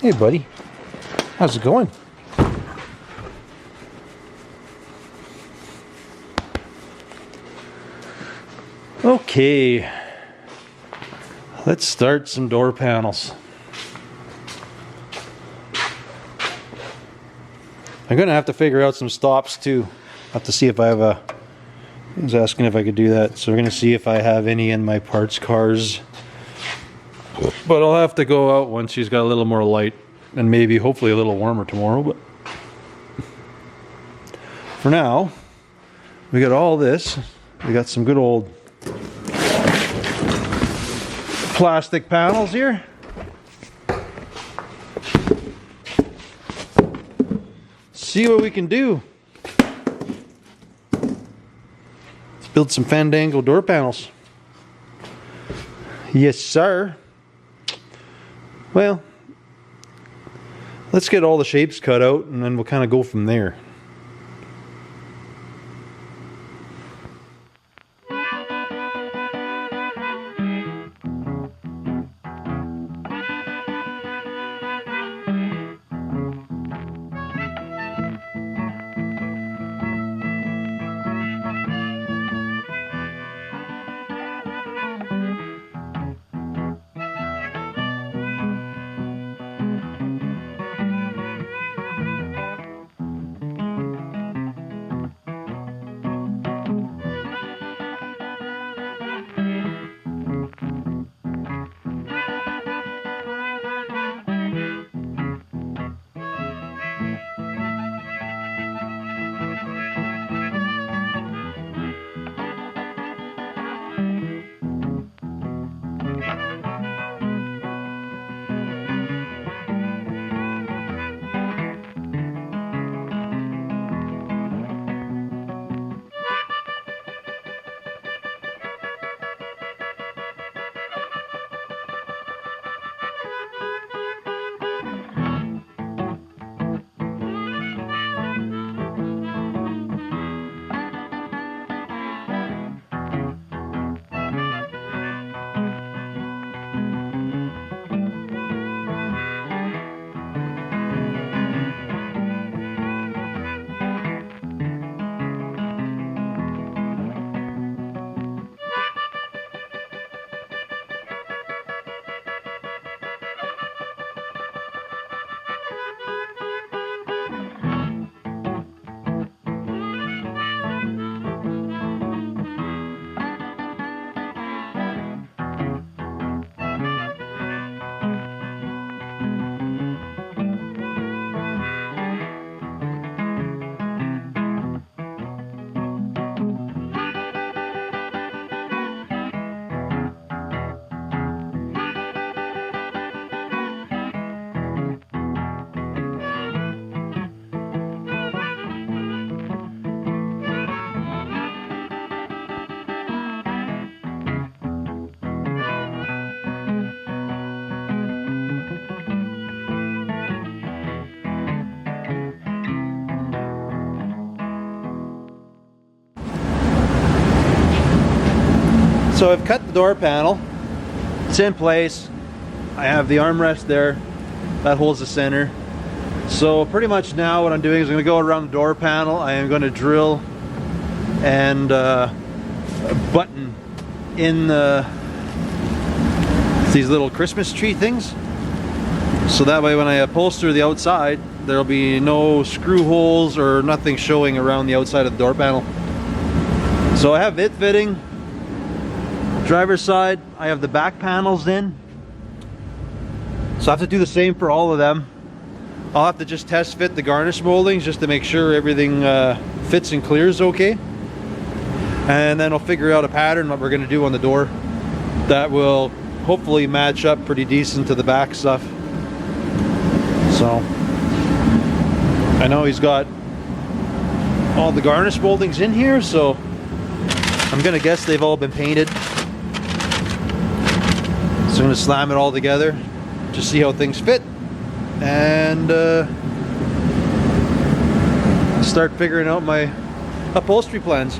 Hey buddy, how's it going? Okay, let's start some door panels. I'm gonna have to figure out some stops too. I'll have to see if I have he was asking if I could do that, so we're gonna see if I have any in my parts cars. But I'll have to go out once she's got a little more light and maybe hopefully a little warmer tomorrow. But for now, we got all this. We got some good old plastic panels here. See what we can do. Let's build some Fandango door panels. Yes, sir. Well, let's get all the shapes cut out and then we'll kind of go from there. So I've cut the door panel. It's in place. I have the armrest there. That holds the center. So pretty much now what I'm doing is I'm going to go around the door panel. I am going to drill and button in these little Christmas tree things. So that way when I upholster the outside, there'll be no screw holes or nothing showing around the outside of the door panel. So I have it fitting. Driver's side, I have the back panels in. So I have to do the same for all of them. I'll have to just test fit the garnish moldings just to make sure everything fits and clears okay. And then I'll figure out a pattern what we're going to do on the door that will hopefully match up pretty decent to the back stuff. So I know he's got all the garnish moldings in here, so I'm gonna guess they've all been painted. So I'm gonna slam it all together, just see how things fit, and start figuring out my upholstery plans.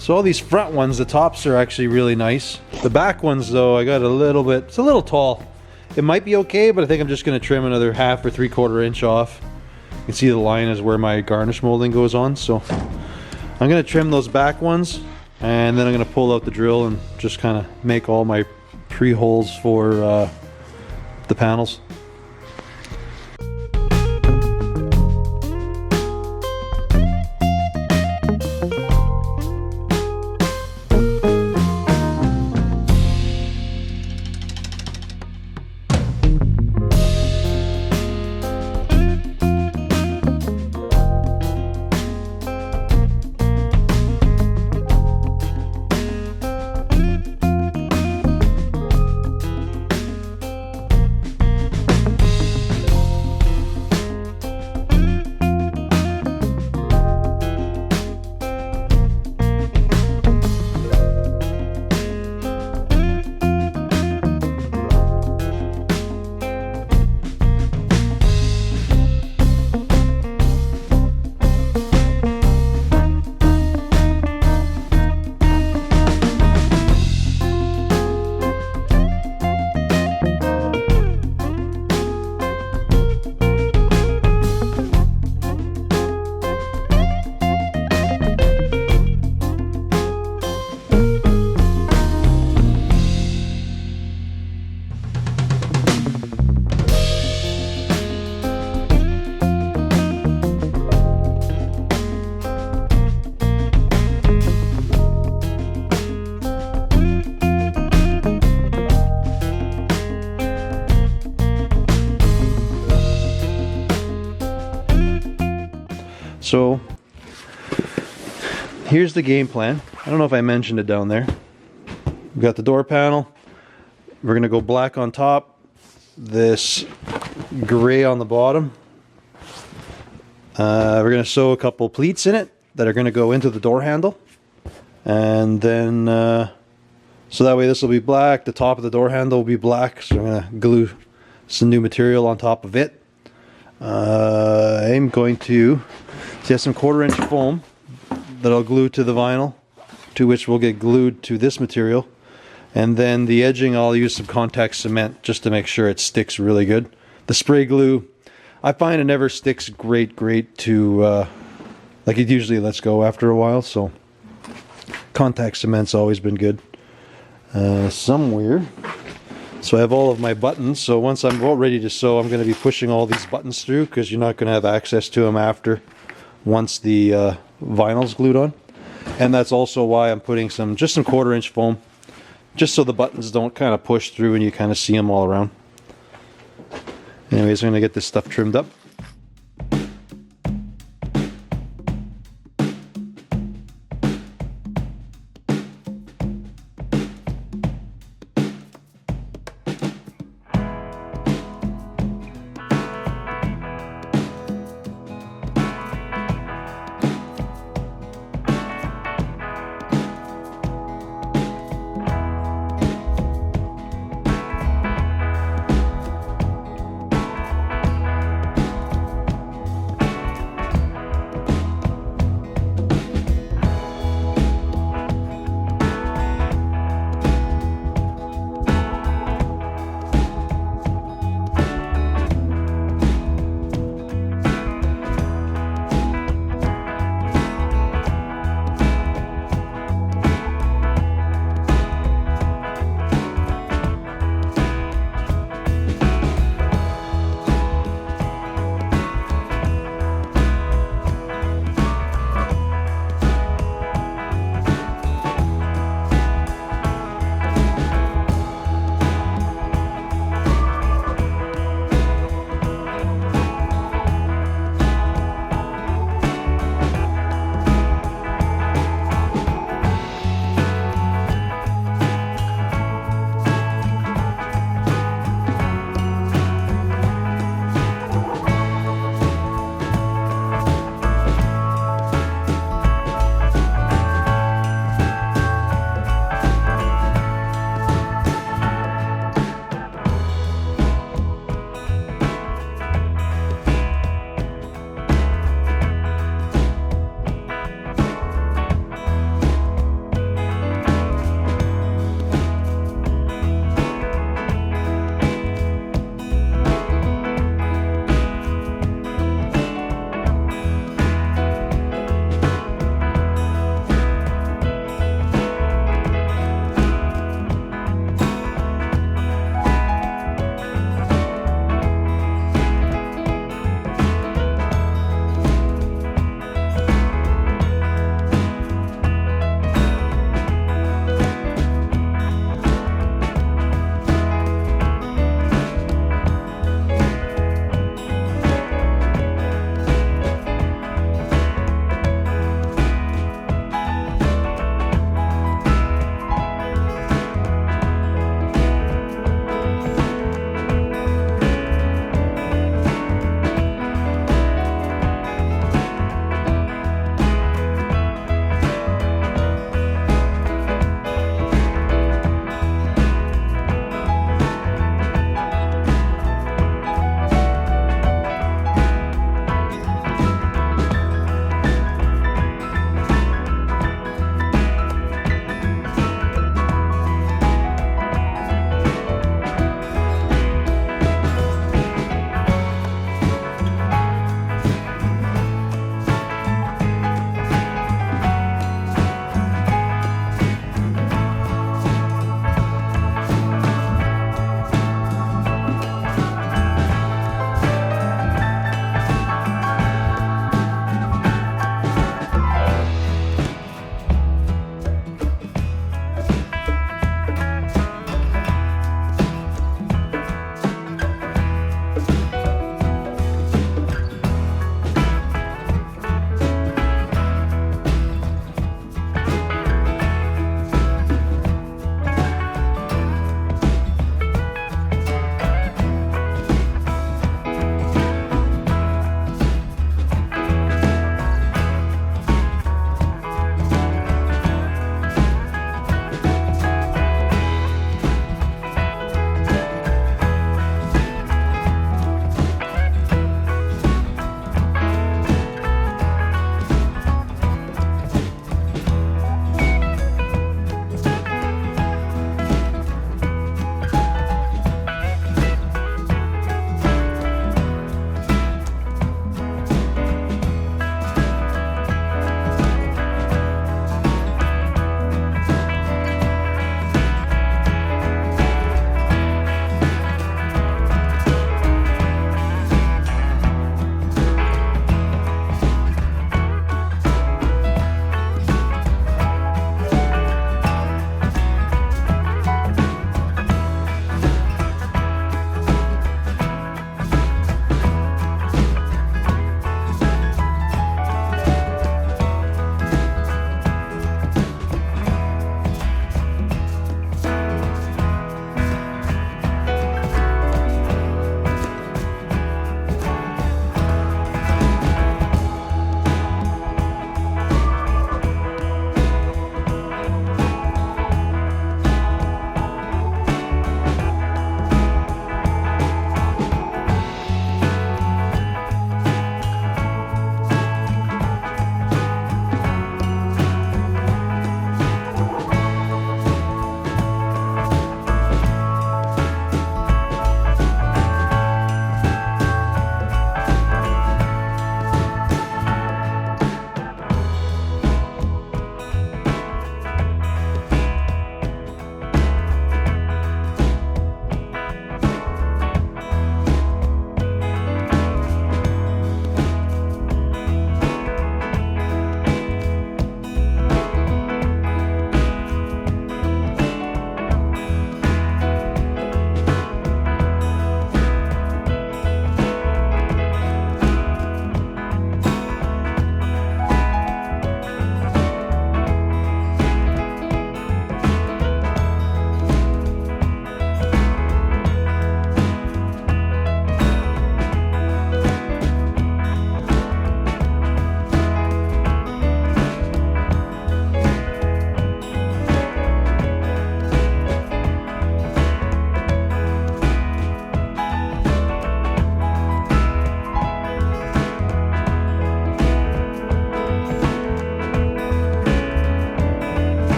So all these front ones, the tops are actually really nice. The back ones though, I got a little bit, it's a little tall. It might be okay, but I think I'm just gonna trim another 1/2 or 3/4 inch off. You can see the line is where my garnish molding goes on, so I'm gonna trim those back ones, and then I'm gonna pull out the drill and just kind of make all my pre-holes for the panels. So here's the game plan. I don't know if I mentioned it down there. We've got the door panel. We're gonna go black on top, this gray on the bottom. We're gonna sew a couple pleats in it that are gonna go into the door handle. And then, so that way this will be black, the top of the door handle will be black. So I'm gonna glue some new material on top of it. I'm going to have some 1/4 inch foam that I'll glue to the vinyl, to which will get glued to this material. And then the edging, I'll use some contact cement just to make sure it sticks really good. The spray glue, I find it never sticks great to, like it usually lets go after a while, so contact cement's always been good. Somewhere. So I have all of my buttons, so once I'm all ready to sew, I'm going to be pushing all these buttons through because you're not going to have access to them after, once the vinyl's glued on. And that's also why I'm putting just some 1/4 inch foam, just so the buttons don't kind of push through and you kind of see them all around. Anyways, I'm going to get this stuff trimmed up.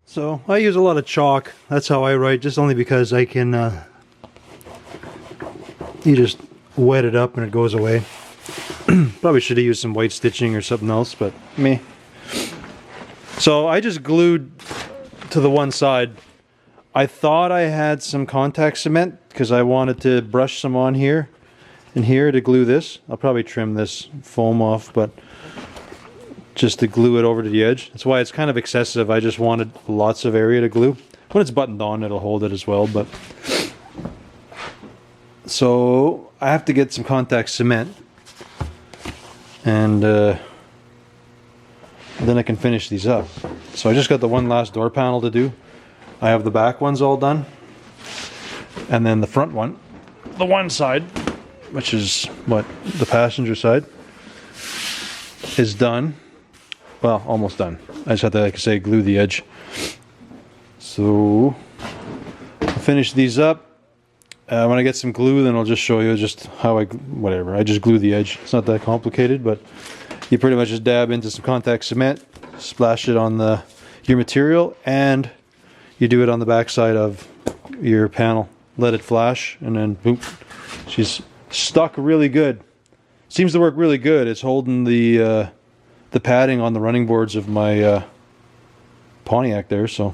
So I use a lot of chalk. That's how I write, just only because I can, you just wet it up and it goes away. Probably should have used some white stitching or something else, but meh. So I just glued to the one side. I thought I had some contact cement because I wanted to brush some on here and here to glue this. I'll probably trim this foam off, but just to glue it over to the edge. That's why it's kind of excessive. I just wanted lots of area to glue. When it's buttoned on, it'll hold it as well, but so I have to get some contact cement, and then I can finish these up. So I just got the one last door panel to do. I have the back ones all done, and then the front one, the one side, which is what, the passenger side, is done. Well, almost done. I just have to, like I say, glue the edge. So I'll finish these up. When I get some glue, then I'll just show you just how I just glue the edge. It's not that complicated, but you pretty much just dab into some contact cement, splash it on your material, and you do it on the back side of your panel. Let it flash, and then boom. She's stuck really good. Seems to work really good. It's holding the padding on the running boards of my Pontiac there, so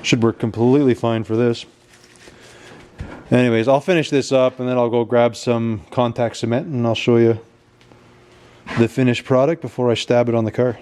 should work completely fine for this. Anyways, I'll finish this up and then I'll go grab some contact cement and I'll show you the finished product before I stab it on the car.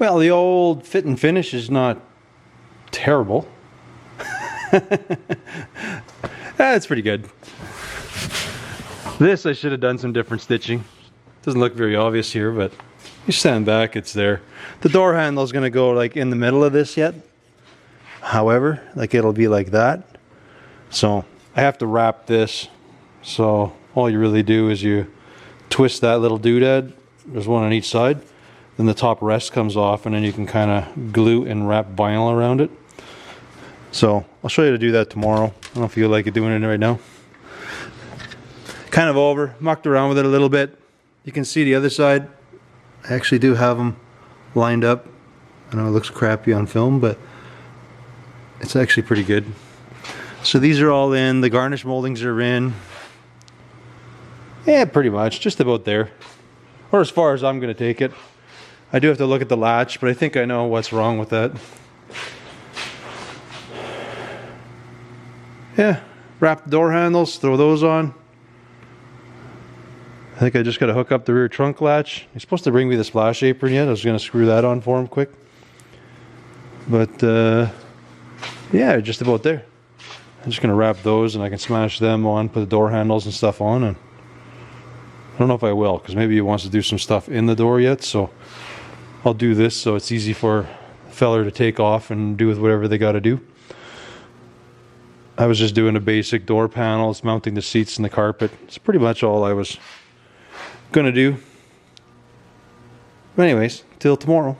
Well, the old fit and finish is not terrible. That's pretty good. This I should have done some different stitching. Doesn't look very obvious here, but you stand back, it's there. The door handle is going to go like in the middle of this yet. However, like it'll be like that. So I have to wrap this. So all you really do is you twist that little doodad. There's one on each side. Then the top rest comes off, and then you can kind of glue and wrap vinyl around it. So I'll show you how to do that tomorrow. I don't feel like doing it right now. Kind of over, mucked around with it a little bit. You can see the other side. I actually do have them lined up. I know it looks crappy on film, but it's actually pretty good. So these are all in. The garnish moldings are in. Yeah, pretty much. Just about there. Or as far as I'm going to take it. I do have to look at the latch, but I think I know what's wrong with that. Yeah, wrap the door handles, throw those on. I think I just got to hook up the rear trunk latch. He's supposed to bring me the splash apron yet. I was going to screw that on for him quick. But yeah, just about there. I'm just going to wrap those and I can smash them on, put the door handles and stuff on. And I don't know if I will, because maybe he wants to do some stuff in the door yet. So I'll do this so it's easy for the feller to take off and do with whatever they got to do. I was just doing the basic door panels, mounting the seats and the carpet. It's pretty much all I was gonna do. But anyways, till tomorrow.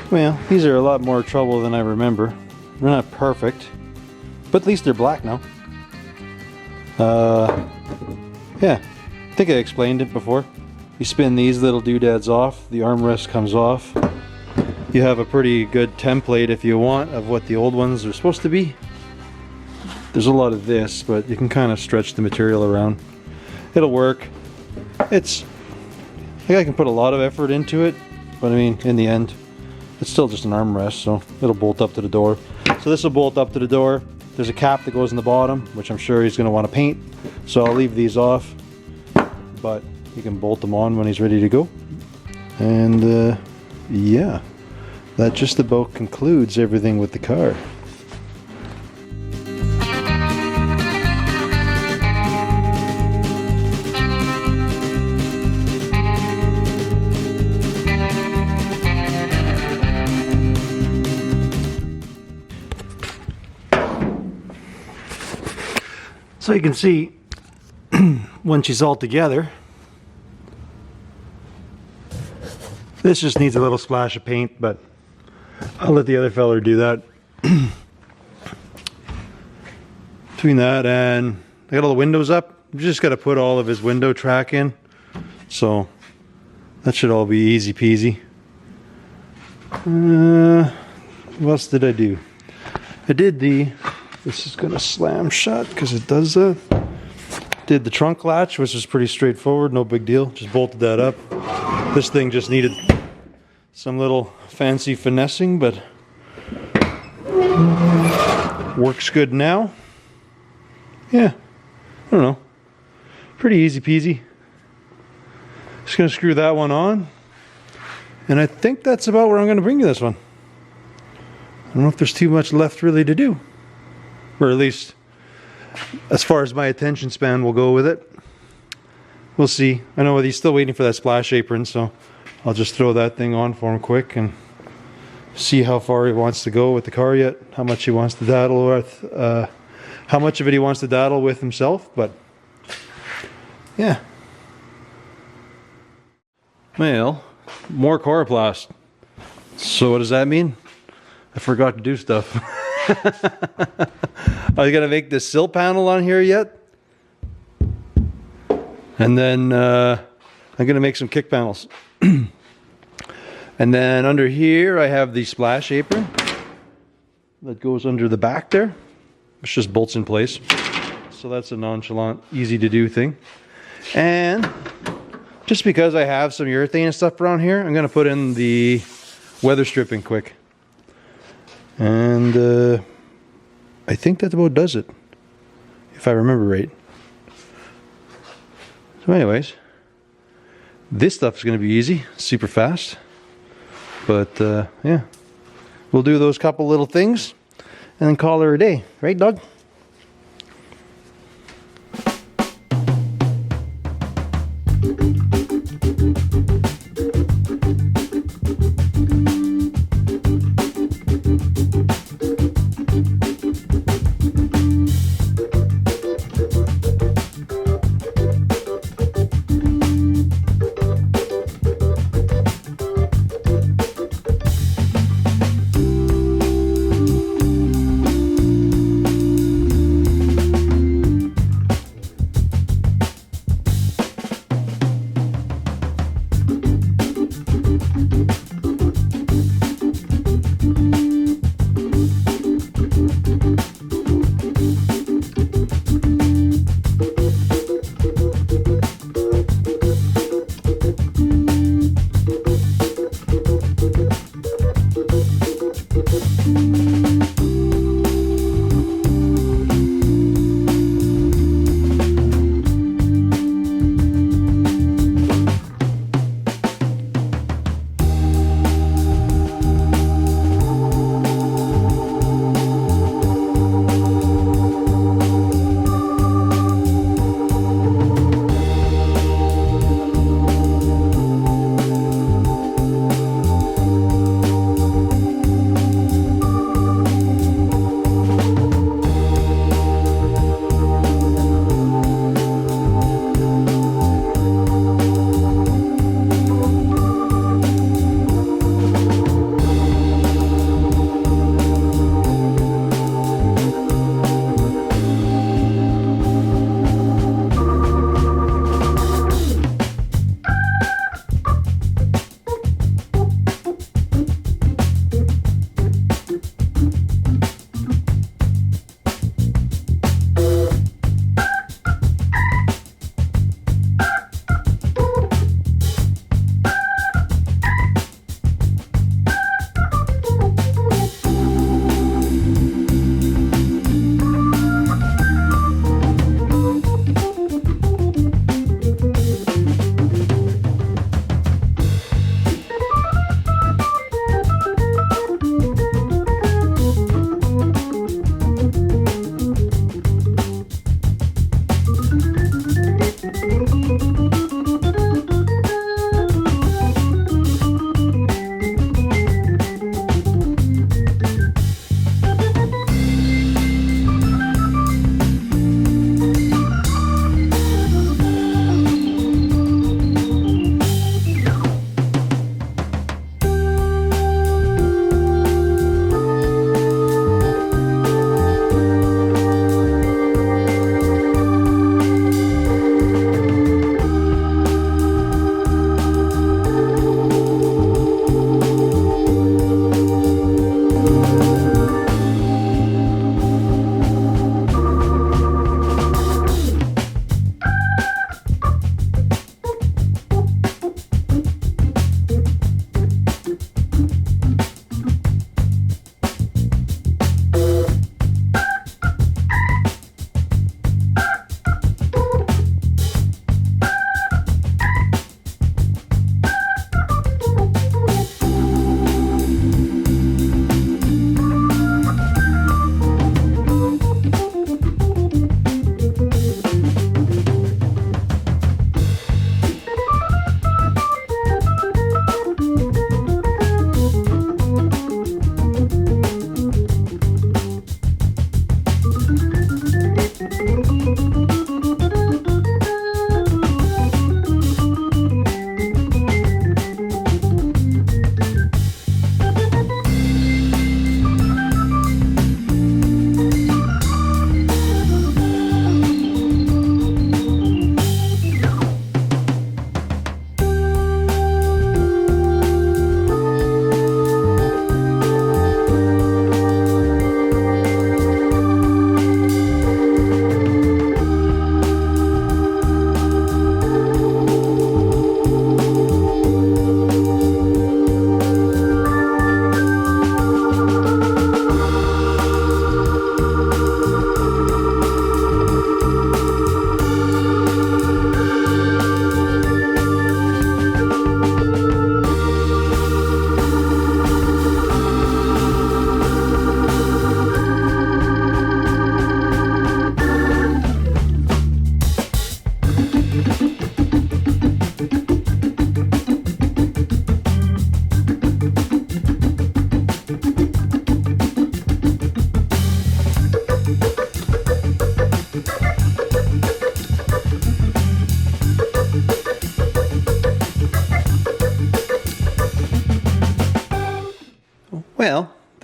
Well, these are a lot more trouble than I remember. They're not perfect, but at least they're black now. Yeah, I think I explained it before. You spin these little doodads off, the armrest comes off. You have a pretty good template if you want of what the old ones are supposed to be. There's a lot of this, but you can kind of stretch the material around. It'll work. I think I can put a lot of effort into it, but I mean, in the end, it's still just an armrest, so it'll bolt up to the door. So this will bolt up to the door. There's a cap that goes in the bottom, which I'm sure he's going to want to paint. So I'll leave these off, but you can bolt them on when he's ready to go. And yeah, that just about concludes everything with the car. So you can see when she's all together, this just needs a little splash of paint, but I'll let the other fella do that. Between that and I got all the windows up, you just got to put all of his window track in, so that should all be easy peasy. What else did I do? I did this is gonna slam shut because it does that. Did the trunk latch, which is pretty straightforward, no big deal. Just bolted that up. This thing just needed some little fancy finessing, but works good now. yeah, I don't know. Pretty easy peasy. Just gonna screw that one on. And I think that's about where I'm gonna bring you this one. I don't know if there's too much left really to do. Or at least as far as my attention span will go with it. We'll see. I know he's still waiting for that splash apron, so I'll just throw that thing on for him quick and see how far he wants to go with the car yet. How much he wants to daddle with, how much of it he wants to daddle with himself, but yeah. Well, more coroplast. So what does that mean? I forgot to do stuff. Are you gonna make this sill panel on here yet? And then I'm gonna make some kick panels. And then under here I have the splash apron that goes under the back there. It's just bolts in place. So that's a nonchalant, easy to do thing. And just because I have some urethane and stuff around here, I'm gonna put in the weather stripping quick. And I think that about does it, if I remember right. So anyways, this stuff is gonna be easy, super fast. But yeah, we'll do those couple little things and then call her a day, right, Doug?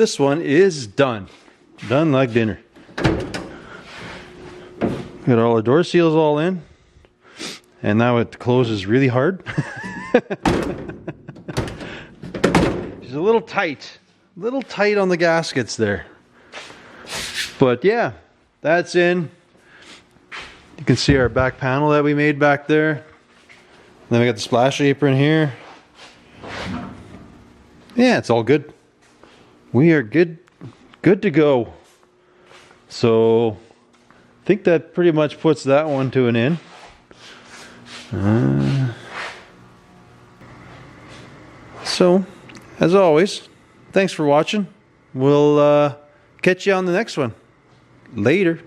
this one is done. Done like dinner. Got all the door seals all in. And now it closes really hard. She's a little tight on the gaskets there. But yeah, that's in. You can see our back panel that we made back there. Then we got the splash apron here. Yeah, it's all good. We are good to go. So I think that pretty much puts that one to an end. So as always, thanks for watching. We'll catch you on the next one. Later.